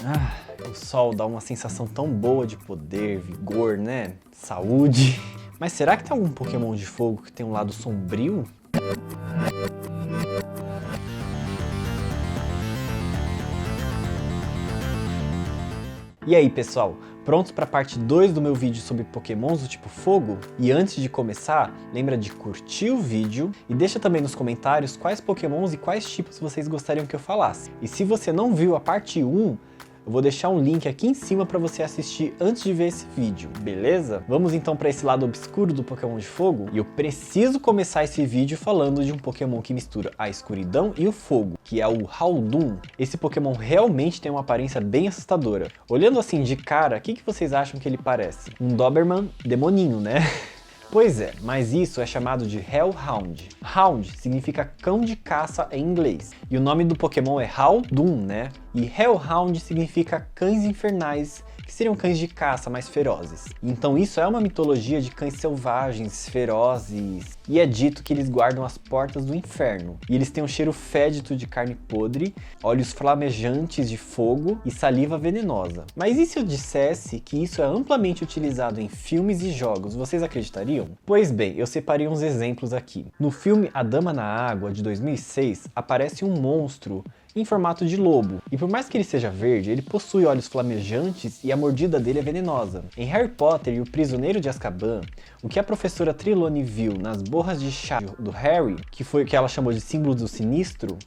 Ah, o sol dá uma sensação tão boa de poder, vigor, né? Saúde. Mas será que tem algum Pokémon de fogo que tem um lado sombrio? E aí, pessoal, prontos para a parte 2 do meu vídeo sobre Pokémons do tipo fogo? E antes de começar, lembra de curtir o vídeo e deixa também nos comentários quais Pokémons e quais tipos vocês gostariam que eu falasse. E se você não viu a parte 1, eu vou deixar um link aqui em cima para você assistir antes de ver esse vídeo, beleza? Vamos então para esse lado obscuro do Pokémon de fogo? E eu preciso começar esse vídeo falando de um Pokémon que mistura a escuridão e o fogo, que é o Houndoom. Esse Pokémon realmente tem uma aparência bem assustadora. Olhando assim de cara, o que vocês acham que ele parece? Um Doberman demoninho, né? Pois é, mas isso é chamado de Hellhound. Hound significa cão de caça em inglês. E o nome do Pokémon é Houndoom, né? E Hellhound significa cães infernais, que seriam cães de caça mais ferozes. Então isso é uma mitologia de cães selvagens, ferozes, e é dito que eles guardam as portas do inferno. E eles têm um cheiro fédido de carne podre, olhos flamejantes de fogo e saliva venenosa. Mas e se eu dissesse que isso é amplamente utilizado em filmes e jogos, vocês acreditariam? Pois bem, eu separei uns exemplos aqui. No filme A Dama na Água, de 2006, aparece um monstro em formato de lobo, e por mais que ele seja verde, ele possui olhos flamejantes e a mordida dele é venenosa. Em Harry Potter e o Prisioneiro de Azkaban, o que a professora Trelawney viu nas borras de chá do Harry, que foi o que ela chamou de símbolo do sinistro,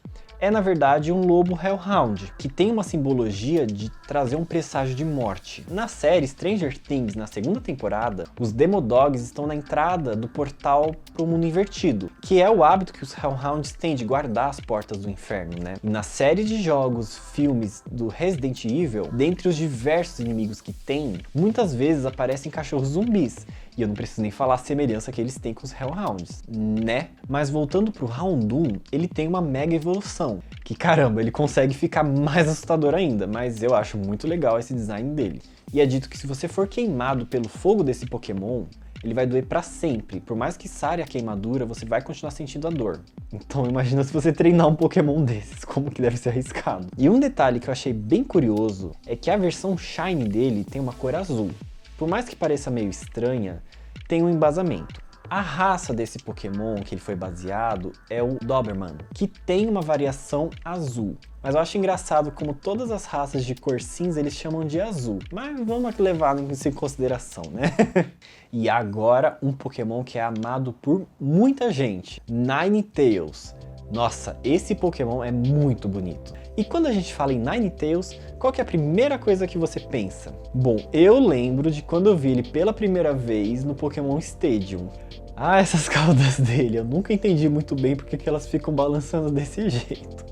é na verdade um lobo Hellhound, que tem uma simbologia de trazer um presságio de morte. Na série Stranger Things, na segunda temporada, os Demodogs estão na entrada do portal para o mundo invertido, que é o hábito que os Hellhounds têm de guardar as portas do inferno, né? E na série de jogos, filmes do Resident Evil, dentre os diversos inimigos que tem, muitas vezes aparecem cachorros zumbis. E eu não preciso nem falar a semelhança que eles têm com os Hellhounds, né? Mas voltando pro Houndoom, ele tem uma mega evolução. Que caramba, ele consegue ficar mais assustador ainda, mas eu acho muito legal esse design dele. E é dito que se você for queimado pelo fogo desse Pokémon, ele vai doer pra sempre. Por mais que sare a queimadura, você vai continuar sentindo a dor. Então imagina se você treinar um Pokémon desses, como que deve ser arriscado. E um detalhe que eu achei bem curioso é que a versão Shiny dele tem uma cor azul. Por mais que pareça meio estranha, tem um embasamento. A raça desse Pokémon que ele foi baseado é o Doberman, que tem uma variação azul. Mas eu acho engraçado como todas as raças de cor cinza eles chamam de azul. Mas vamos levar isso em consideração, né? E agora um Pokémon que é amado por muita gente, Ninetales. Nossa, esse Pokémon é muito bonito. E quando a gente fala em Ninetales, qual que é a primeira coisa que você pensa? Bom, eu lembro de quando eu vi ele pela primeira vez no Pokémon Stadium. Ah, essas caudas dele, eu nunca entendi muito bem porque que elas ficam balançando desse jeito.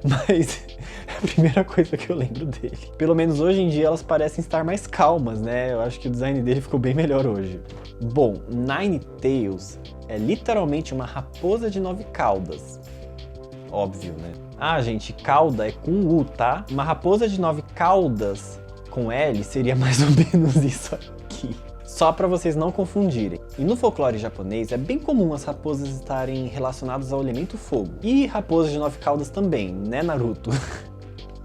Mas é a primeira coisa que eu lembro dele. Pelo menos hoje em dia elas parecem estar mais calmas, né? Eu acho que o design dele ficou bem melhor hoje. Bom, Ninetales é literalmente uma raposa de 9 caudas. Óbvio, né? Ah, gente, cauda é com U, tá? Uma raposa de 9 caudas com L seria mais ou menos isso aqui. Só para vocês não confundirem. E no folclore japonês é bem comum as raposas estarem relacionadas ao elemento fogo. E raposas de 9 caudas também, né, Naruto?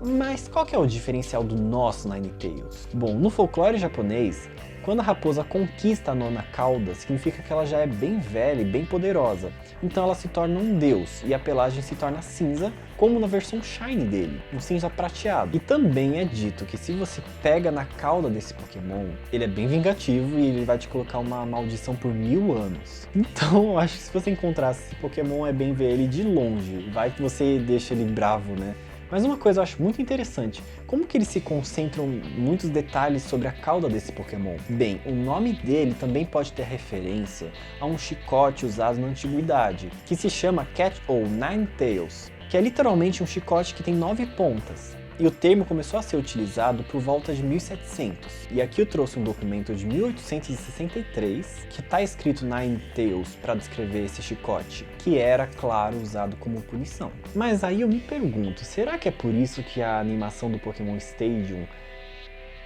Mas qual que é o diferencial do nosso Ninetales? Bom, no folclore japonês, quando a raposa conquista a 9ª cauda, significa que ela já é bem velha e bem poderosa. Então ela se torna um deus e a pelagem se torna cinza, como na versão Shiny dele, um cinza prateado. E também é dito que se você pega na cauda desse Pokémon, ele é bem vingativo e ele vai te colocar uma maldição por 1000 anos. Então eu acho que se você encontrar esse Pokémon é bem ver ele de longe, vai que você deixa ele bravo, né? Mas uma coisa eu acho muito interessante, como que eles se concentram em muitos detalhes sobre a cauda desse Pokémon? Bem, o nome dele também pode ter referência a um chicote usado na antiguidade, que se chama Cat ou Ninetales, que é literalmente um chicote que tem 9 pontas. E o termo começou a ser utilizado por volta de 1700. E aqui eu trouxe um documento de 1863 que está escrito Ninetales para descrever esse chicote, que era, claro, usado como punição. Mas aí eu me pergunto, será que é por isso que a animação do Pokémon Stadium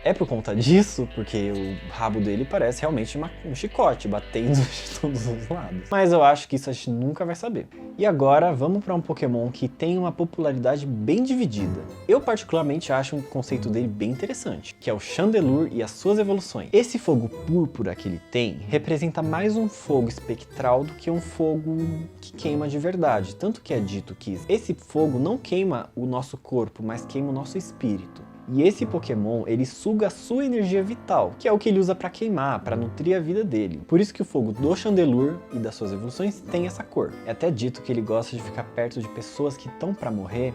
É por conta disso, porque o rabo dele parece realmente um chicote, batendo de todos os lados. Mas eu acho que isso a gente nunca vai saber. E agora vamos para um Pokémon que tem uma popularidade bem dividida. Eu particularmente acho o conceito dele bem interessante, que é o Chandelure e as suas evoluções. Esse fogo púrpura que ele tem representa mais um fogo espectral do que um fogo que queima de verdade. Tanto que é dito que esse fogo não queima o nosso corpo, mas queima o nosso espírito. E esse Pokémon, ele suga a sua energia vital, que é o que ele usa para queimar, para nutrir a vida dele. Por isso que o fogo do Chandelure e das suas evoluções tem essa cor. É até dito que ele gosta de ficar perto de pessoas que estão para morrer,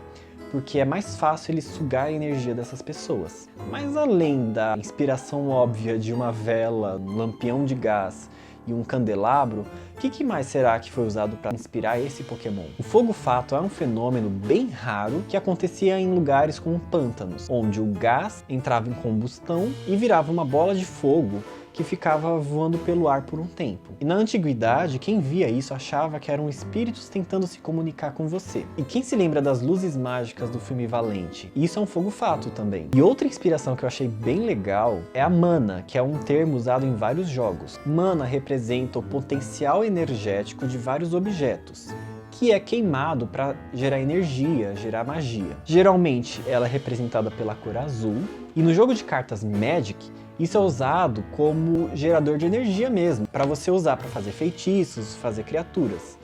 porque é mais fácil ele sugar a energia dessas pessoas. Mas além da inspiração óbvia de uma vela, um lampião de gás e um candelabro, o que mais será que foi usado para inspirar esse Pokémon? O fogo fato é um fenômeno bem raro que acontecia em lugares como pântanos, onde o gás entrava em combustão e virava uma bola de fogo que ficava voando pelo ar por um tempo. E na antiguidade, quem via isso achava que eram espíritos tentando se comunicar com você. E quem se lembra das luzes mágicas do filme Valente? Isso é um fogo fato também. E outra inspiração que eu achei bem legal é a mana, que é um termo usado em vários jogos. Mana representa o potencial energético de vários objetos, que é queimado para gerar energia, gerar magia. Geralmente ela é representada pela cor azul, e no jogo de cartas Magic, isso é usado como gerador de energia mesmo, para você usar para fazer feitiços, fazer criaturas.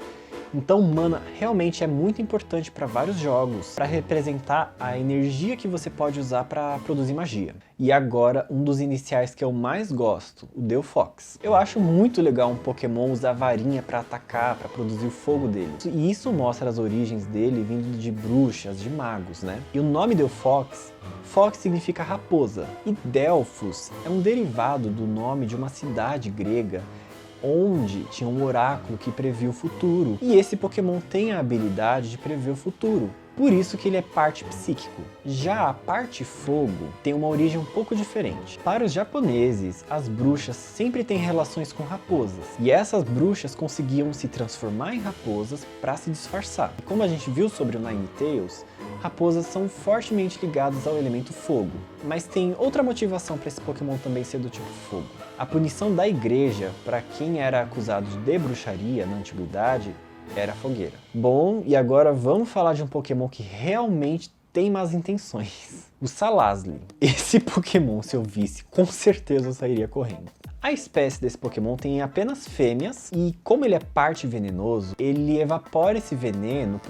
Então mana realmente é muito importante para vários jogos, para representar a energia que você pode usar para produzir magia. E agora, um dos iniciais que eu mais gosto, o Delphox. Eu acho muito legal um Pokémon usar varinha para atacar, para produzir o fogo dele. E isso mostra as origens dele vindo de bruxas, de magos, né? E o nome Delphox, Fox significa raposa, e Delphos é um derivado do nome de uma cidade grega onde tinha um oráculo que previa o futuro. E esse Pokémon tem a habilidade de prever o futuro. Por isso que ele é parte psíquico. Já a parte fogo tem uma origem um pouco diferente. Para os japoneses, as bruxas sempre têm relações com raposas. E essas bruxas conseguiam se transformar em raposas para se disfarçar. E como a gente viu sobre o Ninetales, raposas são fortemente ligadas ao elemento fogo. Mas tem outra motivação para esse Pokémon também ser do tipo fogo. A punição da igreja para quem era acusado de bruxaria na antiguidade era a fogueira. Bom, e agora vamos falar de um Pokémon que realmente tem más intenções. O Salazzle. Esse Pokémon, se eu visse, com certeza eu sairia correndo. A espécie desse Pokémon tem apenas fêmeas e, como ele é parte venenoso, ele evapora esse veneno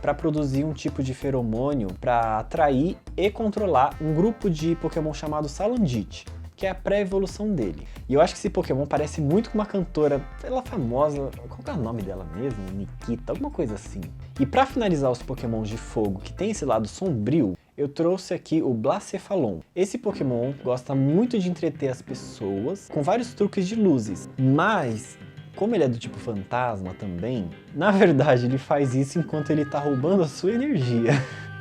para produzir um tipo de feromônio para atrair e controlar um grupo de Pokémon chamado Salandit, que é a pré-evolução dele. E eu acho que esse Pokémon parece muito com uma cantora, ela famosa, qual que é o nome dela mesmo? Nikita, alguma coisa assim. E para finalizar os Pokémons de fogo que tem esse lado sombrio, eu trouxe aqui o Blacephalon. Esse Pokémon gosta muito de entreter as pessoas com vários truques de luzes, mas como ele é do tipo fantasma também, na verdade ele faz isso enquanto ele tá roubando a sua energia.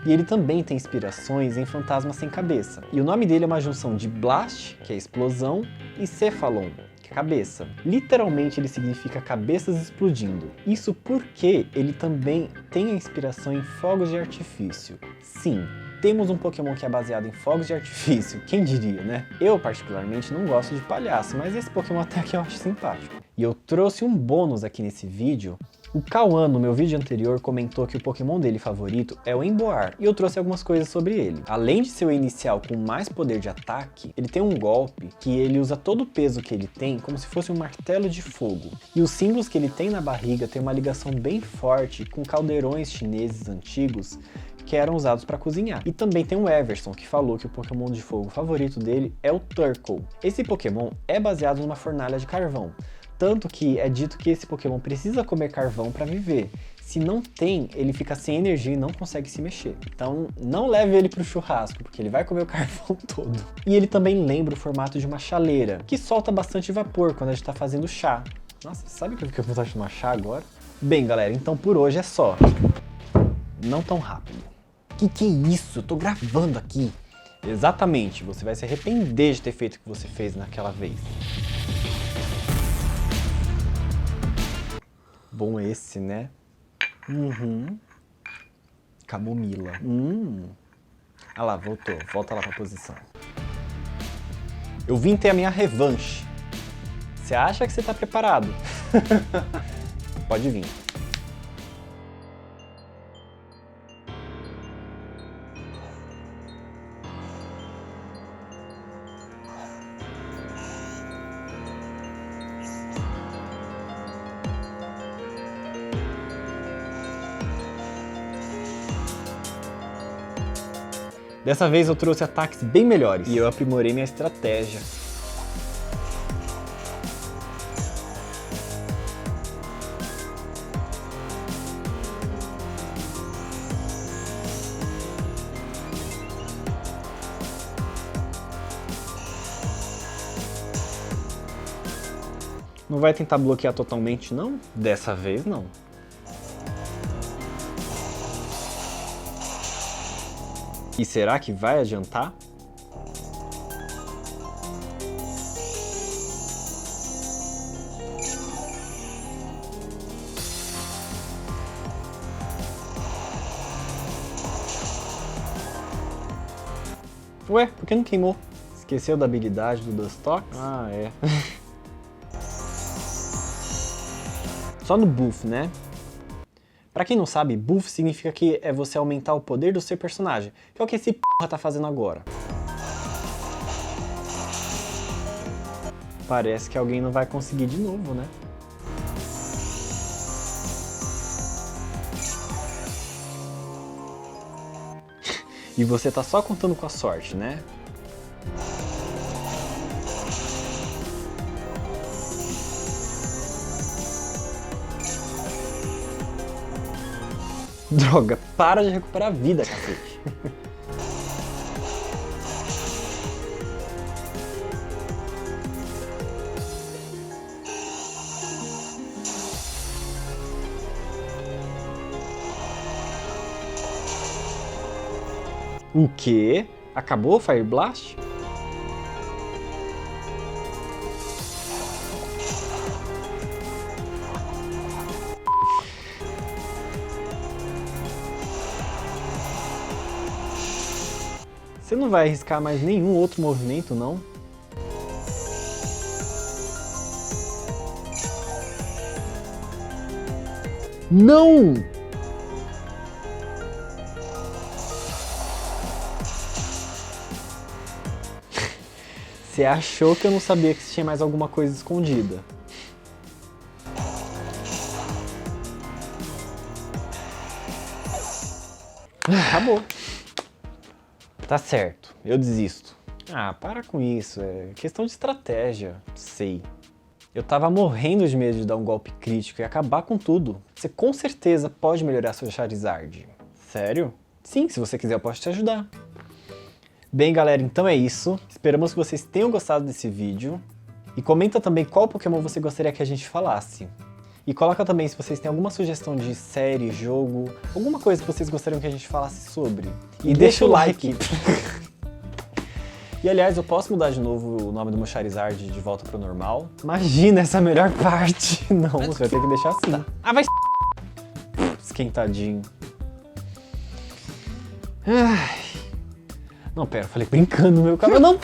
E ele também tem inspirações em fantasmas sem cabeça. E o nome dele é uma junção de Blast, que é explosão, e Cephalon, que é cabeça. Literalmente ele significa cabeças explodindo. Isso porque ele também tem a inspiração em fogos de artifício. Sim, temos um Pokémon que é baseado em fogos de artifício, quem diria, né? Eu particularmente não gosto de palhaço, mas esse Pokémon até que eu acho simpático. E eu trouxe um bônus aqui nesse vídeo. O Cauã, no meu vídeo anterior, comentou que o Pokémon dele favorito é o Emboar, e eu trouxe algumas coisas sobre ele. Além de ser o inicial com mais poder de ataque, ele tem um golpe que ele usa todo o peso que ele tem como se fosse um martelo de fogo. E os símbolos que ele tem na barriga tem uma ligação bem forte com caldeirões chineses antigos que eram usados para cozinhar. E também tem o Everson, que falou que o Pokémon de fogo favorito dele é o Turkle. Esse Pokémon é baseado numa fornalha de carvão. Tanto que é dito que esse Pokémon precisa comer carvão para viver. Se não tem, ele fica sem energia e não consegue se mexer. Então não leve ele pro churrasco, porque ele vai comer o carvão todo. E ele também lembra o formato de uma chaleira, que solta bastante vapor quando a gente tá fazendo chá. Nossa, sabe que eu fiquei com vontade de tomar chá agora? Bem, galera, então por hoje é só. Não tão rápido. Que é isso? Eu tô gravando aqui. Exatamente, você vai se arrepender de ter feito o que você fez naquela vez. Bom esse, né? Camomila. Ah lá, voltou. Volta lá pra posição. Eu vim ter a minha revanche. Você acha que você tá preparado? Pode vir. Dessa vez eu trouxe ataques bem melhores e eu aprimorei minha estratégia. Não vai tentar bloquear totalmente, não? Dessa vez, não. E será que vai adiantar? Ué, por que não queimou? Esqueceu da habilidade do Dustox? Ah, é. Só no buff, né? Pra quem não sabe, buff significa que é você aumentar o poder do seu personagem, que é o que esse porra tá fazendo agora. Parece que alguém não vai conseguir de novo, né? E você tá só contando com a sorte, né? Droga, para de recuperar a vida, cacete. O quê? Acabou o Fire Blast? Você não vai arriscar mais nenhum outro movimento, não? Não! Você achou que eu não sabia que tinha mais alguma coisa escondida. Acabou. Tá certo, eu desisto. Ah, para com isso, é questão de estratégia, sei. Eu tava morrendo de medo de dar um golpe crítico e acabar com tudo. Você com certeza pode melhorar seu Charizard. Sério? Sim, se você quiser eu posso te ajudar. Bem galera, então é isso. Esperamos que vocês tenham gostado desse vídeo. E comenta também qual Pokémon você gostaria que a gente falasse. E coloca também se vocês têm alguma sugestão de série, jogo, alguma coisa que vocês gostariam que a gente falasse sobre. E deixa o like. E aliás, eu posso mudar de novo o nome do meu Charizard de volta pro normal? Imagina essa melhor parte. Não, você vai ter que deixar assim. Ah, vai esquentadinho. Ai. Não, pera, eu falei brincando, meu cabelo. Não!